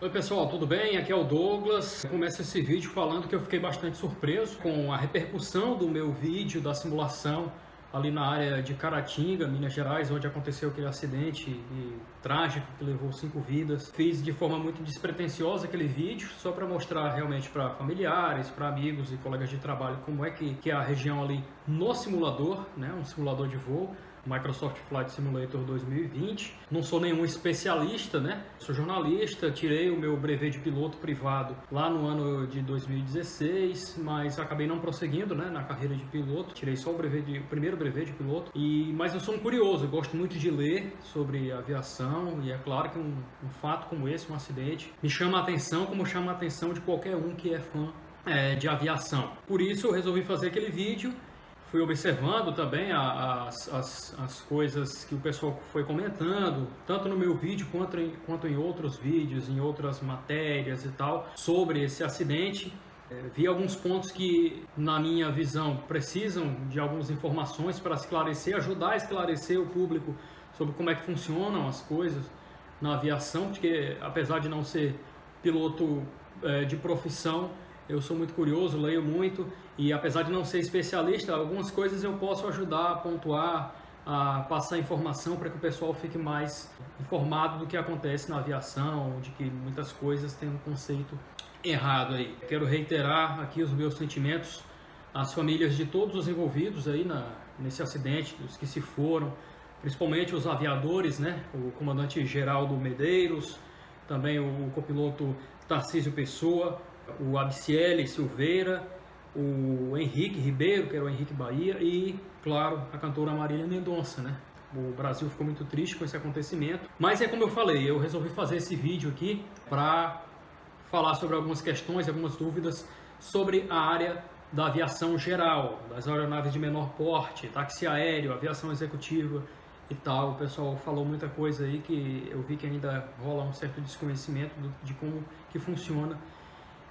Oi pessoal, tudo bem? Aqui é o Douglas. Eu começo esse vídeo falando que eu fiquei bastante surpreso com a repercussão do meu vídeo da simulação ali na área de Caratinga, Minas Gerais, onde aconteceu aquele acidente trágico que levou 5 vidas. Fiz de forma muito despretensiosa aquele vídeo, só para mostrar realmente para familiares, para amigos e colegas de trabalho como é que é a região ali no simulador, né? Um simulador de voo. Microsoft Flight Simulator 2020. Não sou nenhum especialista, né? Sou jornalista, tirei o meu brevet de piloto privado lá no ano de 2016, mas acabei não prosseguindo, né, na carreira de piloto. Tirei só o primeiro brevet de piloto. Mas eu sou um curioso, eu gosto muito de ler sobre aviação e é claro que um fato como esse, um acidente, me chama a atenção como chama a atenção de qualquer um que é fã de aviação. Por isso eu resolvi fazer aquele vídeo. Fui observando também as coisas que o pessoal foi comentando, tanto no meu vídeo quanto em outros vídeos, em outras matérias e tal, sobre esse acidente. Vi alguns pontos que, na minha visão, precisam de algumas informações para esclarecer, ajudar a esclarecer o público sobre como é que funcionam as coisas na aviação, porque apesar de não ser piloto de profissão, eu sou muito curioso, leio muito e apesar de não ser especialista, algumas coisas eu posso ajudar a pontuar, a passar informação para que o pessoal fique mais informado do que acontece na aviação, de que muitas coisas têm um conceito errado aí. Quero reiterar aqui os meus sentimentos às famílias de todos os envolvidos aí nesse acidente, os que se foram, principalmente os aviadores, né? O comandante Geraldo Medeiros, também o copiloto Tarcísio Pessoa, o Abiciele Silveira, o Henrique Ribeiro, que era o Henrique Bahia, e, claro, a cantora Marília Mendonça, né? O Brasil ficou muito triste com esse acontecimento. Mas é como eu falei, eu resolvi fazer esse vídeo aqui para falar sobre algumas questões, algumas dúvidas sobre a área da aviação geral, das aeronaves de menor porte, táxi aéreo, aviação executiva e tal. O pessoal falou muita coisa aí que eu vi que ainda rola um certo desconhecimento de como que funciona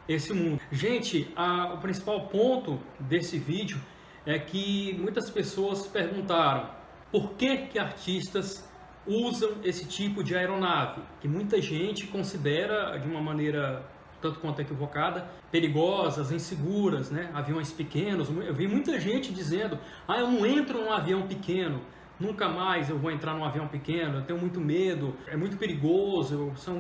esse mundo. Gente, o principal ponto desse vídeo é que muitas pessoas perguntaram por que artistas usam esse tipo de aeronave, que muita gente considera de uma maneira tanto quanto equivocada, perigosas, inseguras, né? Aviões pequenos. Eu vi muita gente dizendo: eu não entro num avião pequeno, nunca mais eu vou entrar num avião pequeno, eu tenho muito medo, é muito perigoso, são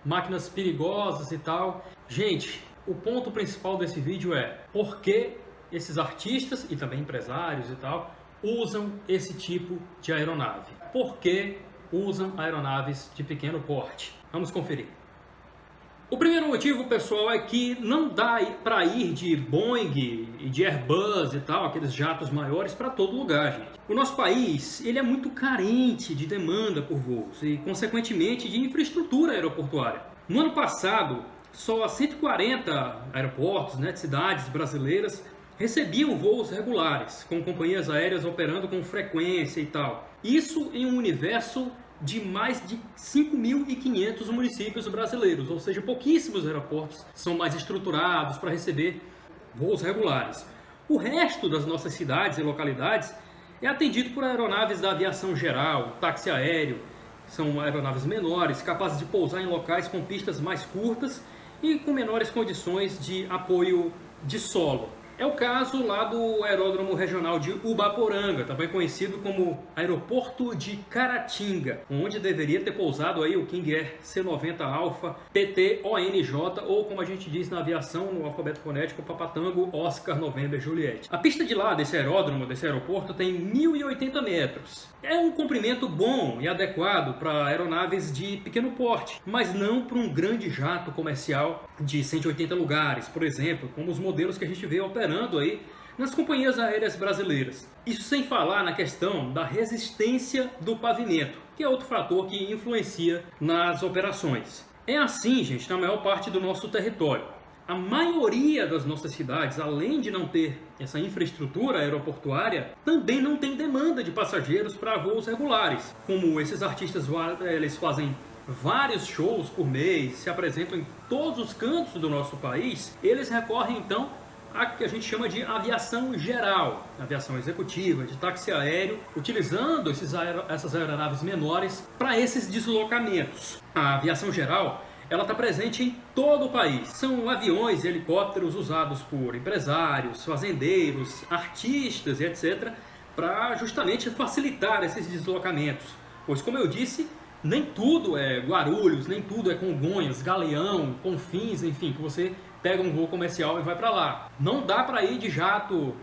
máquinas perigosas e tal. Gente, o ponto principal desse vídeo é por que esses artistas e também empresários e tal usam esse tipo de aeronave. Por que usam aeronaves de pequeno porte? Vamos conferir. O primeiro motivo, pessoal, é que não dá para ir de Boeing e de Airbus e tal, aqueles jatos maiores, para todo lugar, gente. O nosso país, ele é muito carente de demanda por voos e, consequentemente, de infraestrutura aeroportuária. No ano passado, só 140 aeroportos, né, de cidades brasileiras recebiam voos regulares, com companhias aéreas operando com frequência e tal. Isso em um universo de mais de 5.500 municípios brasileiros, ou seja, pouquíssimos aeroportos são mais estruturados para receber voos regulares. O resto das nossas cidades e localidades é atendido por aeronaves da aviação geral, táxi aéreo, são aeronaves menores, capazes de pousar em locais com pistas mais curtas e com menores condições de apoio de solo. É o caso lá do Aeródromo Regional de Ubaporanga, também conhecido como Aeroporto de Caratinga, onde deveria ter pousado aí o King Air C-90 Alpha PT-ONJ, ou como a gente diz na aviação, no alfabeto fonético, Papatango Oscar November Juliette. A pista de lá desse aeródromo, desse aeroporto, tem 1.080 metros. É um comprimento bom e adequado para aeronaves de pequeno porte, mas não para um grande jato comercial de 180 lugares, por exemplo, como os modelos que a gente vê operando aí nas companhias aéreas brasileiras. Isso sem falar na questão da resistência do pavimento, que é outro fator que influencia nas operações. É assim, gente, na maior parte do nosso território. A maioria das nossas cidades, além de não ter essa infraestrutura aeroportuária, também não tem demanda de passageiros para voos regulares. Como esses artistas, eles fazem vários shows por mês, se apresentam em todos os cantos do nosso país, eles recorrem então a que a gente chama de aviação geral, aviação executiva, de táxi aéreo, utilizando essas aeronaves menores para esses deslocamentos. A aviação geral ela está presente em todo o país. São aviões e helicópteros usados por empresários, fazendeiros, artistas e etc., para justamente facilitar esses deslocamentos. Pois, como eu disse, nem tudo é Guarulhos, nem tudo é Congonhas, Galeão, Confins, enfim, que você pega um voo comercial e vai para lá. Não dá para ir de jato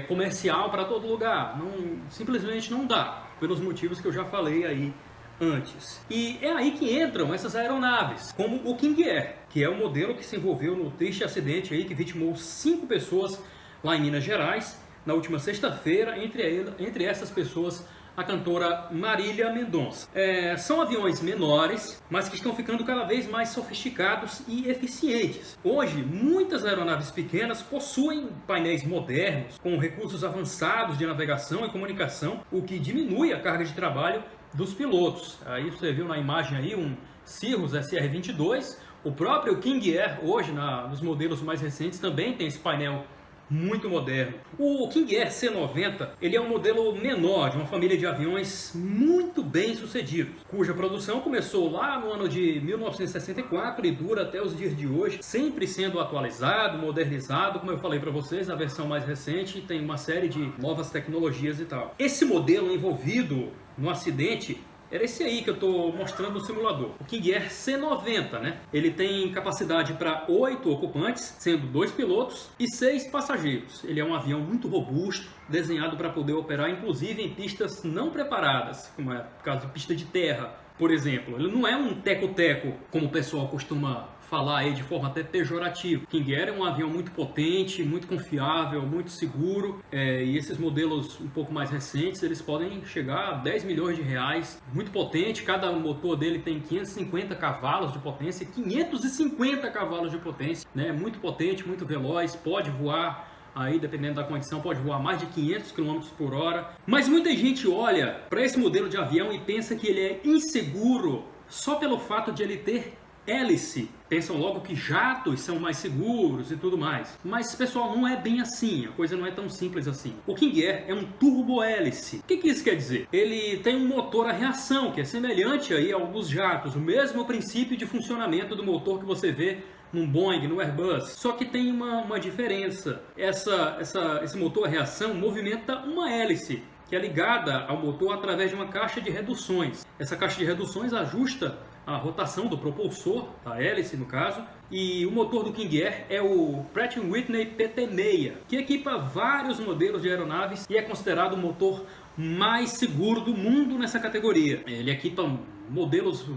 comercial para todo lugar. Não, simplesmente não dá, pelos motivos que eu já falei aí antes. E é aí que entram essas aeronaves, como o King Air, que é o modelo que se envolveu no triste acidente aí que vitimou 5 pessoas lá em Minas Gerais na última sexta-feira, entre essas pessoas a cantora Marília Mendonça. São aviões menores, mas que estão ficando cada vez mais sofisticados e eficientes. Hoje, muitas aeronaves pequenas possuem painéis modernos, com recursos avançados de navegação e comunicação, o que diminui a carga de trabalho dos pilotos. Aí você viu na imagem aí um Cirrus SR-22, o próprio King Air hoje, nos modelos mais recentes, também tem esse painel muito moderno. O King Air C90, ele é um modelo menor de uma família de aviões muito bem sucedidos, cuja produção começou lá no ano de 1964 e dura até os dias de hoje, sempre sendo atualizado, modernizado, como eu falei para vocês, a versão mais recente tem uma série de novas tecnologias e tal. Esse modelo envolvido no acidente era esse aí que eu estou mostrando no simulador, o King Air C90, né? Ele tem capacidade para 8 ocupantes, sendo 2 pilotos e 6 passageiros. Ele é um avião muito robusto, desenhado para poder operar inclusive em pistas não preparadas, como é o caso de pista de terra, por exemplo. Ele não é um teco-teco, como o pessoal costuma falar aí de forma até pejorativa. King Air é um avião muito potente, muito confiável, muito seguro, e esses modelos um pouco mais recentes, eles podem chegar a 10 milhões de reais, muito potente. Cada motor dele tem 550 cavalos de potência, 550 cavalos de potência, né? Muito potente, muito veloz, pode voar aí, dependendo da condição, pode voar mais de 500 km por hora. Mas muita gente olha para esse modelo de avião e pensa que ele é inseguro só pelo fato de ele ter hélice. Pensam logo que jatos são mais seguros e tudo mais. Mas, pessoal, não é bem assim. A coisa não é tão simples assim. O King Air é um turbo-hélice. O que isso quer dizer? Ele tem um motor a reação, que é semelhante aí ao dos jatos. O mesmo princípio de funcionamento do motor que você vê num Boeing, no Airbus. Só que tem uma diferença. Esse motor a reação movimenta uma hélice, que é ligada ao motor através de uma caixa de reduções. Essa caixa de reduções ajusta a rotação do propulsor, a hélice no caso, e o motor do King Air é o Pratt & Whitney PT-6, que equipa vários modelos de aeronaves e é considerado o motor mais seguro do mundo nessa categoria. Ele equipa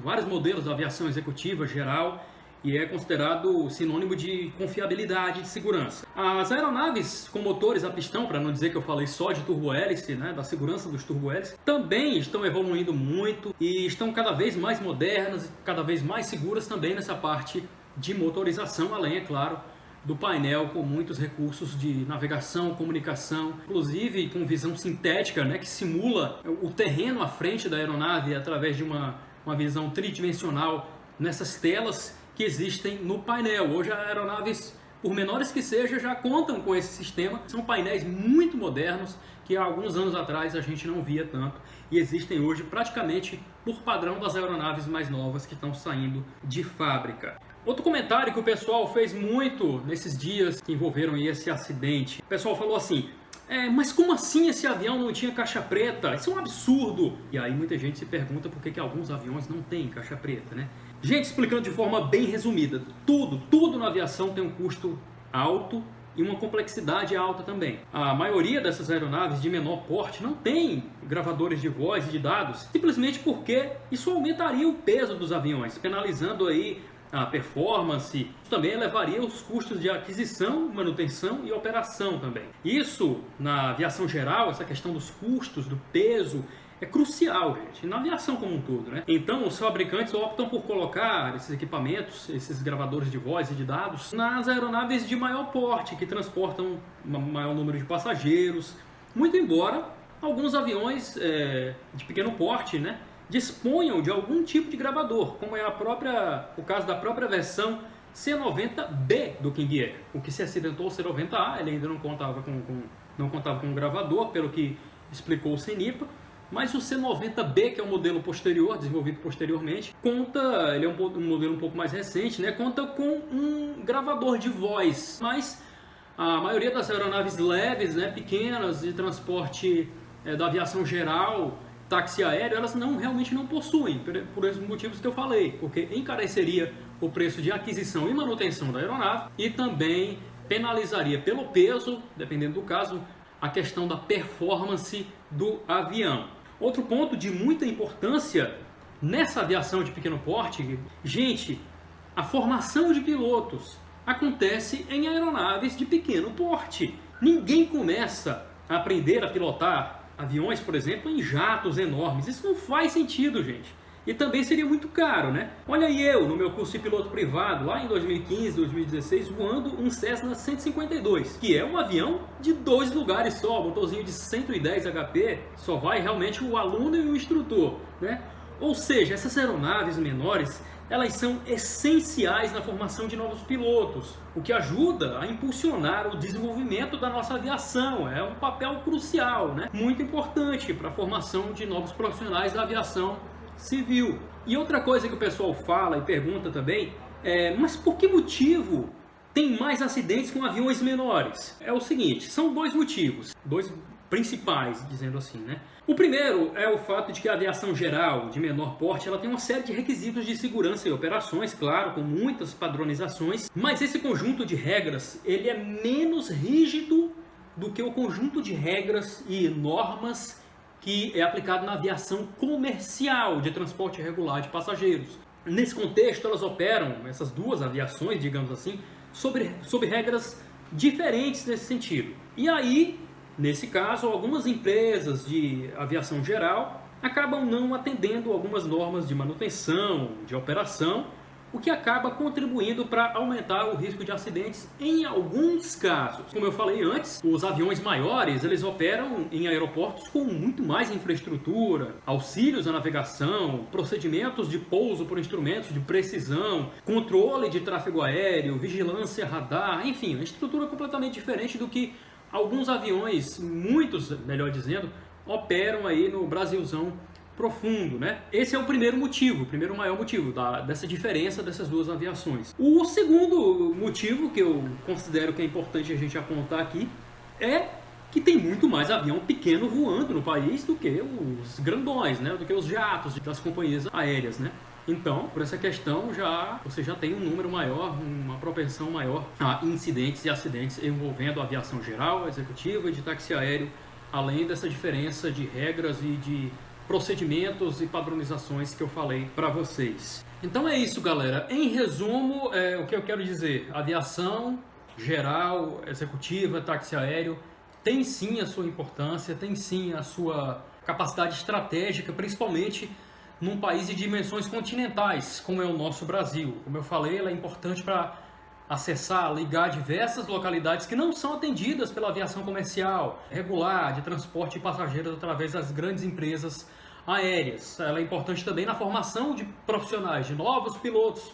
vários modelos da aviação executiva geral, e é considerado sinônimo de confiabilidade e de segurança. As aeronaves com motores a pistão, para não dizer que eu falei só de turbohélice, né, da segurança dos turbohélices, também estão evoluindo muito e estão cada vez mais modernas, cada vez mais seguras também nessa parte de motorização, além, é claro, do painel com muitos recursos de navegação, comunicação, inclusive com visão sintética, né, que simula o terreno à frente da aeronave através de uma visão tridimensional nessas telas que existem no painel. Hoje as aeronaves, por menores que sejam, já contam com esse sistema. São painéis muito modernos que há alguns anos atrás a gente não via tanto e existem hoje praticamente por padrão das aeronaves mais novas que estão saindo de fábrica. Outro comentário que o pessoal fez muito nesses dias que envolveram esse acidente. O pessoal falou assim: mas como assim esse avião não tinha caixa preta? Isso é um absurdo! E aí muita gente se pergunta por que alguns aviões não têm caixa preta, né? Gente, explicando de forma bem resumida, tudo na aviação tem um custo alto e uma complexidade alta também. A maioria dessas aeronaves de menor porte não tem gravadores de voz e de dados, simplesmente porque isso aumentaria o peso dos aviões, penalizando aí a performance, também elevaria os custos de aquisição, manutenção e operação também. Isso, na aviação geral, essa questão dos custos, do peso, é crucial, gente, na aviação como um todo, né? Então, os fabricantes optam por colocar esses equipamentos, esses gravadores de voz e de dados, nas aeronaves de maior porte, que transportam um maior número de passageiros, muito embora alguns aviões de pequeno porte, né, disponham de algum tipo de gravador, como é o caso da própria versão C90B do King Air. O que se acidentou o C90A, ele ainda não contava com um gravador, pelo que explicou o CENIPA, Mas o C90B, que é um modelo posterior, desenvolvido posteriormente, ele é um modelo um pouco mais recente, né? Conta com um gravador de voz, mas a maioria das aeronaves leves, né, pequenas, de transporte da aviação geral, táxi aéreo, elas realmente não possuem, por esses motivos que eu falei, porque encareceria o preço de aquisição e manutenção da aeronave e também penalizaria pelo peso, dependendo do caso, a questão da performance do avião. Outro ponto de muita importância nessa aviação de pequeno porte, gente, a formação de pilotos acontece em aeronaves de pequeno porte. Ninguém começa a aprender a pilotar aviões, por exemplo, em jatos enormes. Isso não faz sentido, gente. E também seria muito caro, né? Olha aí eu, no meu curso de piloto privado, lá em 2015, 2016, voando um Cessna 152, que é um avião de 2 lugares só, motorzinho de 110 HP, só vai realmente o aluno e o instrutor, né? Ou seja, essas aeronaves menores, elas são essenciais na formação de novos pilotos, o que ajuda a impulsionar o desenvolvimento da nossa aviação. É um papel crucial, né? Muito importante para a formação de novos profissionais da aviação civil. E outra coisa que o pessoal fala e pergunta também mas por que motivo tem mais acidentes com aviões menores? É o seguinte, são 2 motivos, 2 principais, dizendo assim, né? O primeiro é o fato de que a aviação geral de menor porte, ela tem uma série de requisitos de segurança e operações, claro, com muitas padronizações, mas esse conjunto de regras, ele é menos rígido do que o conjunto de regras e normas que é aplicado na aviação comercial de transporte regular de passageiros. Nesse contexto, elas operam, essas 2 aviações, digamos assim, sob regras diferentes nesse sentido. E aí, nesse caso, algumas empresas de aviação geral acabam não atendendo algumas normas de manutenção, de operação, o que acaba contribuindo para aumentar o risco de acidentes em alguns casos. Como eu falei antes, os aviões maiores, eles operam em aeroportos com muito mais infraestrutura, auxílios à navegação, procedimentos de pouso por instrumentos de precisão, controle de tráfego aéreo, vigilância radar, enfim, uma estrutura completamente diferente do que alguns aviões, muitos, melhor dizendo, operam aí no Brasilzão profundo, né? Esse é o primeiro motivo, o primeiro maior motivo dessa diferença dessas 2 aviações. O segundo motivo que eu considero que é importante a gente apontar aqui é que tem muito mais avião pequeno voando no país do que os grandões, né? Do que os jatos das companhias aéreas, né? Então, por essa questão, você já tem um número maior, uma propensão maior a incidentes e acidentes envolvendo a aviação geral, executiva e de táxi aéreo, além dessa diferença de regras e de procedimentos e padronizações que eu falei para vocês. Então é isso, galera. Em resumo, o que eu quero dizer, aviação geral, executiva, táxi aéreo, tem sim a sua importância, tem sim a sua capacidade estratégica, principalmente num país de dimensões continentais, como é o nosso Brasil. Como eu falei, ela é importante para acessar, ligar diversas localidades que não são atendidas pela aviação comercial regular, de transporte de passageiros através das grandes empresas aéreas. Ela é importante também na formação de profissionais, de novos pilotos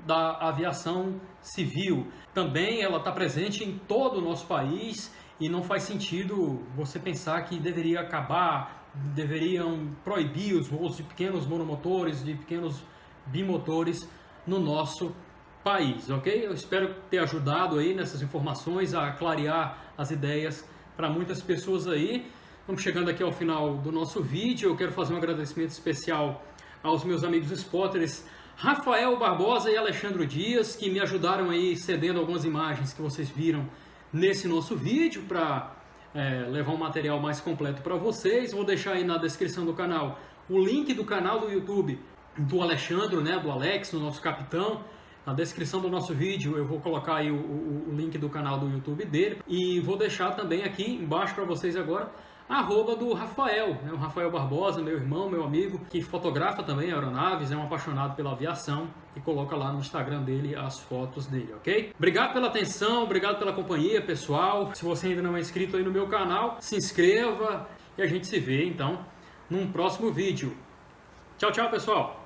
da aviação civil. Também ela está presente em todo o nosso país e não faz sentido você pensar que deveria acabar, deveriam proibir os voos de pequenos monomotores, de pequenos bimotores no nosso país, ok? Eu espero ter ajudado aí nessas informações a clarear as ideias para muitas pessoas aí. Estamos chegando aqui ao final do nosso vídeo. Eu quero fazer um agradecimento especial aos meus amigos spotters Rafael Barbosa e Alexandre Dias, que me ajudaram aí cedendo algumas imagens que vocês viram nesse nosso vídeo para levar um material mais completo para vocês. Vou deixar aí na descrição do canal o link do canal do YouTube do Alexandre, né, do Alex, o nosso capitão. Na descrição do nosso vídeo eu vou colocar aí o link do canal do YouTube dele e vou deixar também aqui embaixo para vocês agora a arroba do Rafael, né? O Rafael Barbosa, meu irmão, meu amigo, que fotografa também aeronaves, é um apaixonado pela aviação e coloca lá no Instagram dele as fotos dele, ok? Obrigado pela atenção, obrigado pela companhia, pessoal. Se você ainda não é inscrito aí no meu canal, se inscreva e a gente se vê então num próximo vídeo. Tchau, tchau, pessoal!